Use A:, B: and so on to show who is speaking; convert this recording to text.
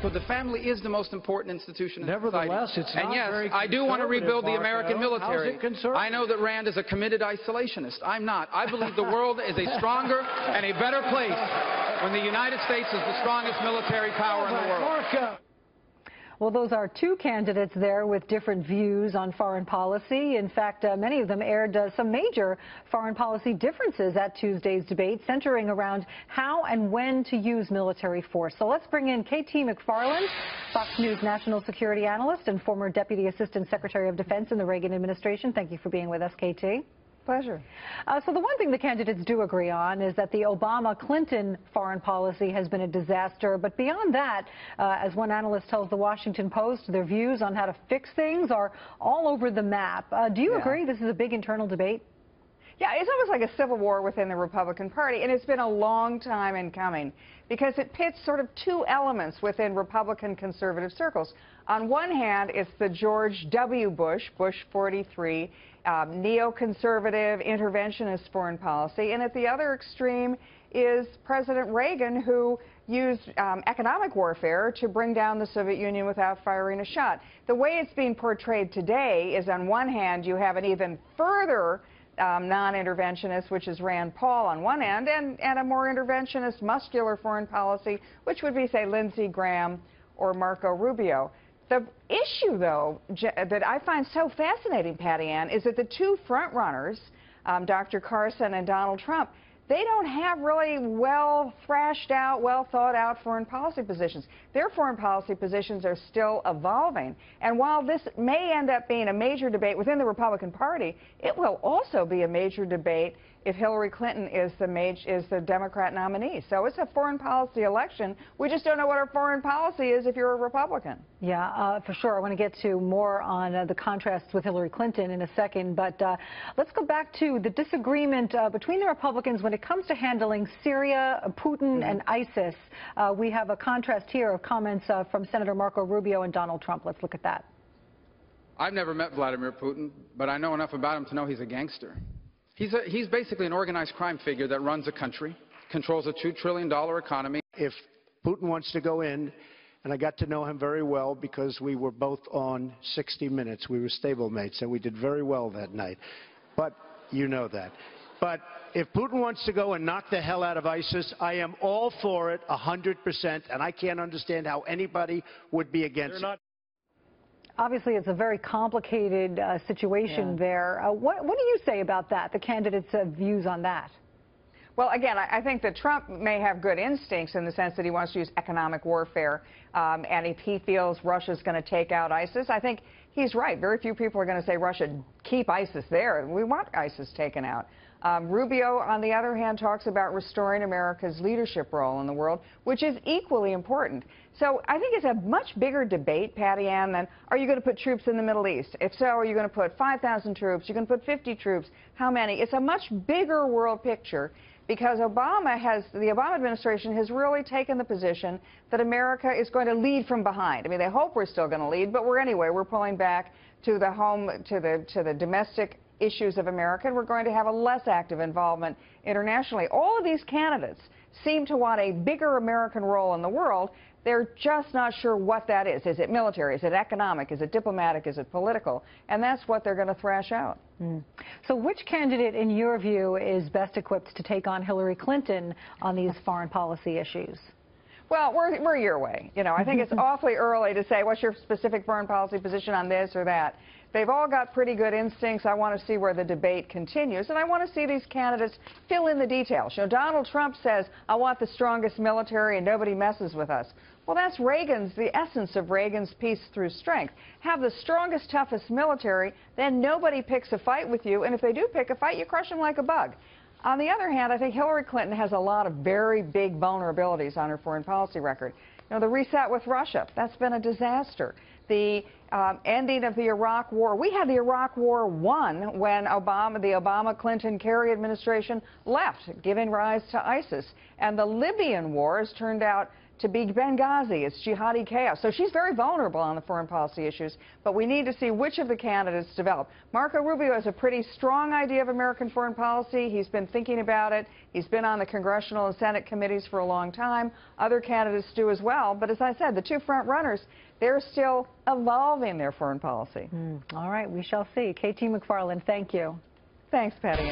A: So the family is the most important institution in society.
B: Nevertheless, it's not very
A: And yes, I do want to rebuild the American military.
B: How's it conservative?
A: I know that Rand is a committed isolationist. I'm not. I believe the world is a stronger and a better place when the United States is the strongest military power in the world.
C: Well, those are two candidates there with different views on foreign policy. In fact, many of them aired some major foreign policy differences at Tuesday's debate, centering around how and when to use military force. So let's bring in KT McFarland, Fox News national security analyst and former Deputy Assistant Secretary of Defense in the Reagan administration. Thank you for being with us, KT.
D: Pleasure.
C: So the one thing the candidates do agree on is that the Obama-Clinton foreign policy has been a disaster. But beyond that, as one analyst tells the Washington Post, their views on how to fix things are all over the map. Do you agree this is a big internal debate?
D: Yeah, it's almost like a civil war within the Republican Party, and it's been a long time in coming because it pits sort of two elements within Republican conservative circles. On one hand, it's the George W. Bush, Bush 43, neoconservative interventionist foreign policy, and at the other extreme is President Reagan, who used economic warfare to bring down the Soviet Union without firing a shot. The way it's being portrayed today is, on one hand, you have an even further non-interventionist, which is Rand Paul on one end, and a more interventionist, muscular foreign policy, which would be, say, Lindsey Graham or Marco Rubio. The issue, though, that I find so fascinating, Patti Ann, is that the two frontrunners, Dr. Carson and Donald Trump, they don't have really well thrashed out, well thought out foreign policy positions. Their foreign policy positions are still evolving. And while this may end up being a major debate within the Republican Party, it will also be a major debate if Hillary Clinton is the Democrat nominee. So it's a foreign policy election. We just don't know what our foreign policy is if you're a Republican.
C: Yeah, for sure. I want to get to more on the contrasts with Hillary Clinton in a second. But let's go back to the disagreement between the Republicans when it comes to handling Syria, Putin, and ISIS. We have a contrast here of comments from Senator Marco Rubio and Donald Trump. Let's look at that.
A: I've never met Vladimir Putin, but I know enough about him to know he's a gangster. He's basically an organized crime figure that runs a country, controls a $2 trillion economy.
B: If Putin wants to go in, and I got to know him very well because we were both on 60 Minutes. We were stablemates, and we did very well that night. But you know that. But if Putin wants to go and knock the hell out of ISIS, I am all for it 100%, and I can't understand how anybody would be against it.
C: Obviously, it's a very complicated situation there. What do you say about that, the candidates' views on that?
D: Well, again, I think that Trump may have good instincts in the sense that he wants to use economic warfare, and if he feels Russia's going to take out ISIS, I think he's right. Very few people are going to say Russia, keep ISIS there. We want ISIS taken out. Rubio, on the other hand, talks about restoring America's leadership role in the world, which is equally important. So I think it's a much bigger debate, Patti Ann, than are you going to put troops in the Middle East? If so, are you going to put 5,000 troops? You're going to put 50 troops? How many? It's a much bigger world picture because the Obama administration has really taken the position that America is going to lead from behind. I mean, they hope we're still going to lead, but we're pulling back to the domestic issues of America, and we're going to have a less active involvement internationally. All of these candidates seem to want a bigger American role in the world. They're just not sure what that is. Is it military? Is it economic? Is it diplomatic? Is it political? And that's what they're going to thrash out. So which candidate, in your view, is best equipped to take on Hillary Clinton on these foreign policy issues? Well, we're your way. You know, I think it's awfully early to say what's your specific foreign policy position on this or that. They've all got pretty good instincts. I want to see where the debate continues, and I want to see these candidates fill in the details. You know, Donald Trump says, I want the strongest military and nobody messes with us. Well, that's the essence of Reagan's peace through strength. Have the strongest, toughest military, then nobody picks a fight with you, and if they do pick a fight, you crush them like a bug. On the other hand, I think Hillary Clinton has a lot of very big vulnerabilities on her foreign policy record. You know, the reset with Russia, that's been a disaster. the ending of the Iraq War. We had the Iraq War won when the Obama-Clinton-Kerry administration left, giving rise to ISIS. And the Libyan war has turned out to be Benghazi. It's jihadi chaos. So she's very vulnerable on the foreign policy issues, but we need to see which of the candidates develop. Marco Rubio has a pretty strong idea of American foreign policy. He's been thinking about it. He's been on the congressional and Senate committees for a long time. Other candidates do as well. But as I said, the two front runners, they're still evolving their foreign policy.
C: All right, we shall see. KT McFarland, thank you.
D: Thanks, Patti.